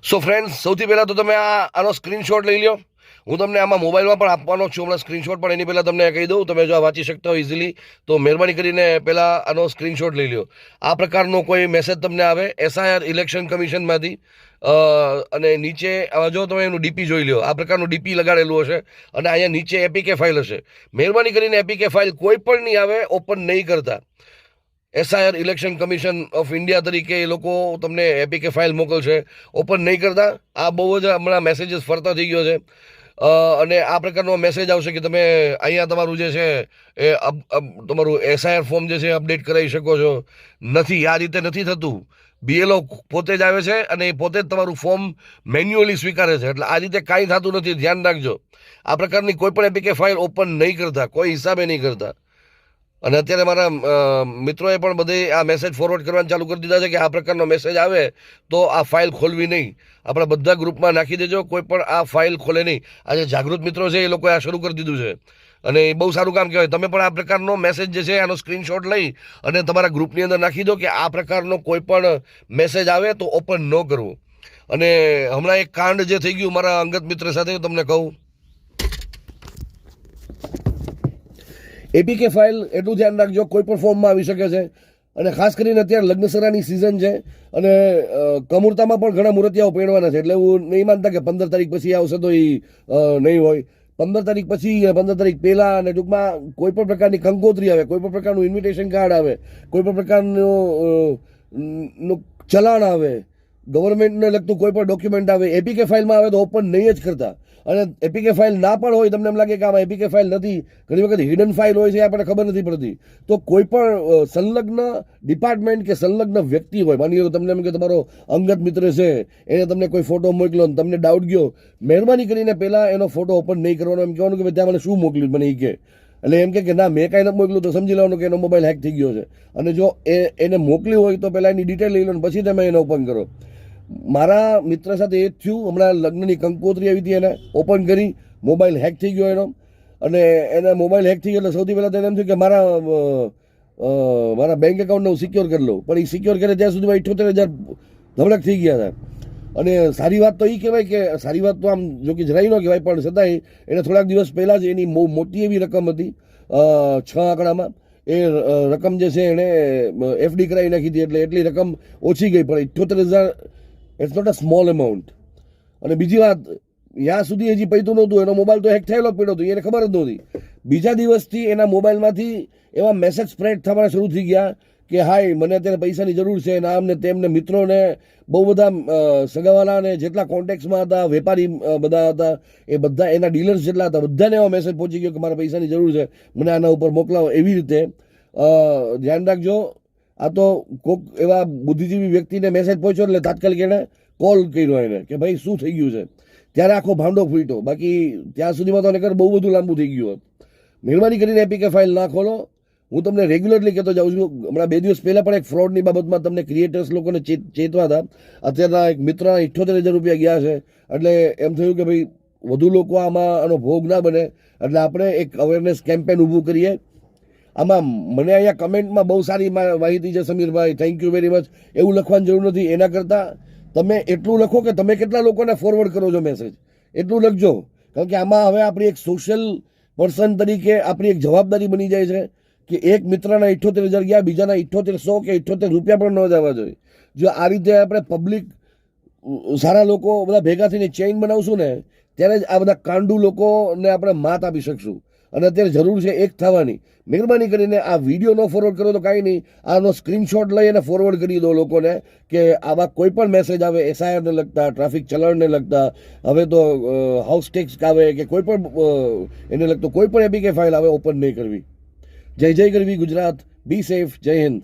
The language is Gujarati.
સો ફ્રેન્ડ્સ, સૌથી પહેલાં તો તમે આનો સ્ક્રીનશોટ લઈ લો. હું તમને આમાં મોબાઈલમાં પણ આપવાનો છું હમણાં સ્ક્રીનશોટ, પણ એની પહેલાં તમને કહી દઉં, તમે જો આ વાંચી શકતા હો ઇઝીલી તો મહેરબાની કરીને પહેલાં આનો સ્ક્રીનશોટ લઈ લો. આ પ્રકારનો કોઈ મેસેજ તમને આવે એસઆઈઆર ઇલેક્શન કમિશનમાંથી, અને નીચે જો તમે એનું ડીપી જોઈ લો, આ પ્રકારનું ડીપી લગાડેલું હશે અને અહીંયા નીચે એપીકે ફાઇલ હશે. મહેરબાની કરીને એપીકે ફાઇલ કોઈ પણ નહીં આવે, ઓપન નહીં કરતા. SIR election commission of India તરીકે એ લોકો તમને એપીકે ફાઇલ મોકલશે, ઓપન નહીં કરતા. આ બહુ જ હમણાં મેસેજીસ ફરતા થઈ ગયો છે, અને આ પ્રકારનો મેસેજ આવશે કે તમે અહીંયા તમારું જે છે એ તમારું એસઆઈઆર ફોર્મ જે છે અપડેટ કરાવી શકો છો. નથી, આ રીતે નથી થતું. બીએલઓ પોતે જ આવે છે અને એ પોતે જ તમારું ફોર્મ મેન્યુઅલી સ્વીકારે છે, એટલે આ રીતે કાંઈ થતું નથી. ધ્યાન રાખજો, આ પ્રકારની કોઈ પણ એપીકે ફાઇલ ઓપન નહીં કરતા, કોઈ હિસાબે નહીં કરતા. અને અત્યારે મારા મિત્રોએ પણ બધે આ મેસેજ ફોરવર્ડ કરવાનું ચાલુ કરી દીધા છે કે આ પ્રકારનો મેસેજ આવે તો આ ફાઇલ ખોલવી નહીં. આપણા બધા ગ્રુપમાં નાખી દેજો, કોઈ પણ આ ફાઇલ ખોલે નહીં. આજે જાગૃત મિત્રો છે એ લોકોએ આ શરૂ કરી દીધું છે અને એ બહુ સારું કામ કહેવાય. તમે પણ આ પ્રકારનો મેસેજ જે છે આનો સ્ક્રીનશોટ લઈ અને તમારા ગ્રુપની અંદર નાખી દો કે આ પ્રકારનો કોઈ પણ મેસેજ આવે તો ઓપન ન કરવું. અને હમણાં એક કાંડ જે થઈ ગયું મારા અંગત મિત્ર સાથે, તમને કહું, એપીકે ફાઇલ એટલું ધ્યાન રાખજો, કોઈ પણ ફોર્મમાં આવી શકે છે. અને ખાસ કરીને અત્યારે લગ્નસરાની સિઝન છે અને કમુરતામાં પણ ઘણા મુહૂર્તિયાઓ પહેરવાના છે, એટલે એવું નહીં માનતા કે 15 તારીખ પછી આવશે તો એ નહીં હોય. 15 તારીખ પછી, 15 તારીખ પહેલાં, અને ટૂંકમાં કોઈ પણ પ્રકારની કંકોત્રી આવે, કોઈ પણ પ્રકારનું ઇન્વિટેશન કાર્ડ આવે, કોઈ પણ પ્રકારનું ચલાણ આવે, ગવર્મેન્ટને લગતું કોઈ પણ ડોક્યુમેન્ટ આવે, એપીકે ફાઇલમાં આવે તો ઓપન નહીં જ કરતા. અને એપીકે ફાઇલ ના પણ હોય, તમને એમ લાગે કે આમાં એપીકે ફાઇલ નથી, ઘણી વખત હિડન ફાઇલ હોય છે, આપણને ખબર નથી પડતી, તો કોઈ પણ સંલગ્ન ડિપાર્ટમેન્ટ કે સંલગ્ન વ્યક્તિ હોય, માની લો તમને એમ કે તમારો અંગત મિત્ર છે, એને તમને કોઈ ફોટો મોકલ્યો અને તમને ડાઉટ ગયો, મહેરબાની કરીને પહેલાં એનો ફોટો ઓપન નહીં કરવાનો. એમ કહેવાનું કે ત્યાં મને શું મોકલ્યું મને એ કે, એટલે એમ કે ના મેં કાંઈ નથી મોકલ્યું, તો સમજી લેવાનું કે એનો મોબાઈલ હેક થઈ ગયો છે. અને જો એને મોકલ્યું હોય તો પહેલાં એની ડિટેલ લઈ લો ને પછી તમે એને ઓપન કરો. મારા મિત્ર સાથે એ જ થયું. હમણાં લગ્નની કંકોત્રી આવી હતી, એને ઓપન કરી, મોબાઈલ હેક થઈ ગયો એનો. અને એને મોબાઈલ હેક થઈ ગયો એટલે સૌથી પહેલાં તો એને એમ થયું કે મારા બેંક એકાઉન્ટને હું સિક્યોર કરી લઉં, પણ એ સિક્યોર કરે ત્યાં સુધીમાં 78,000 ધબડક થઈ ગયા હતા. અને સારી વાત તો એ કહેવાય કે, સારી વાત તો આમ જો કે જરાય ન કહેવાય, પણ છતાંય એને થોડાક દિવસ પહેલાં જ એની બહુ મોટી એવી રકમ હતી, 6 આંકડામાં. એ રકમ જે છે એણે એફડી કરાવી નાખી હતી, એટલે એટલી રકમ ઓછી ગઈ, પણ 78,000 it's not a small amount. અને બીજી વાત, ત્યાં સુધી હજી પૈતું નહોતું, એનો મોબાઈલ તો હેક થયેલો જ પડ્યો હતો, એને ખબર જ નહોતી. બીજા દિવસથી એના મોબાઈલમાંથી એવા મેસેજ સ્પ્રેડ થવાના શરૂ થઈ ગયા કે હાય મને અત્યારે પૈસાની જરૂર છે, ને આમને તેમને, મિત્રોને બહુ બધા સગાવાલાને જેટલા કોન્ટેક્ટ્સમાં હતા, વેપારી બધા હતા, એ બધા એના ડીલર્સ જેટલા હતા, બધાને એવો મેસેજ પહોંચી ગયો કે મારે પૈસાની જરૂર છે, મને આના ઉપર મોકલાવો. એવી રીતે ધ્યાન રાખજો. આ તો કોઈક એવા બુદ્ધિજીવી વ્યક્તિને મેસેજ પહોંચ્યો એટલે તાત્કાલિક એણે કોલ કર્યો એને કે ભાઈ શું થઈ ગયું છે, ત્યારે આખો ભાંડો ફૂટ્યો. બાકી ત્યાં સુધીમાં તો નકર બહુ બધું લાંબુ થઈ ગયું હોત. મહેરબાની કરીને એપીકે ફાઇલ ના ખોલો. હું તમને રેગ્યુલરલી કહેતો જાઉં છું. હમણાં 2 દિવસ પહેલાં પણ એક ફ્રોડની બાબતમાં તમને ક્રિએટર્સ લોકોને ચેતવા હતા. અત્યારના એક મિત્રના 78,000 રૂપિયા ગયા છે, એટલે એમ થયું કે ભાઈ વધુ લોકો આનો ભોગ ના બને, એટલે આપણે એક અવેરનેસ કેમ્પેન ઊભું કરીએ. આમાં મને અહીંયા કમેન્ટમાં બહુ સારી માહિતી છે સમીરભાઈ, થેન્ક યુ વેરી મચ, એવું લખવાની જરૂર નથી. એના કરતાં તમે એટલું લખો કે તમે કેટલા લોકોને ફોરવર્ડ કરો છો મેસેજ, એટલું લખજો. કારણ કે આમાં હવે આપણી એક સોશિયલ પર્સન તરીકે આપણી એક જવાબદારી બની જાય છે કે એક મિત્રના 78,000 ગયા, બીજાના 7800 કે 78 રૂપિયા પણ ન જવા જોઈએ. જો આ રીતે આપણે પબ્લિક સારા લોકો બધા ભેગા થઈને ચેઇન બનાવશું ને, ત્યારે જ આ બધા કાંડુ લોકોને આપણે માત આપી શકશું. અને અત્યારે જરૂર છે એક થવાની. મહેરબાની કરીને આ વિડીયો ન ફોરવર્ડ કરો તો કાંઈ નહીં, આનો સ્ક્રીનશોટ લઈ અને ફોરવર્ડ કરી દો લોકોને કે આવા કોઈ પણ મેસેજ આવે એસઆઈઆરને લગતા, ટ્રાફિક ચલણને લગતા, હવે તો હાઉસ ટેક્સ આવે કે કોઈ પણ એને લગતો કોઈ પણ એપીકે ફાઇલ આવે, ઓપન નહીં કરવી. જય જય ગરવી ગુજરાત. બી સેફ. જય હિન્દ.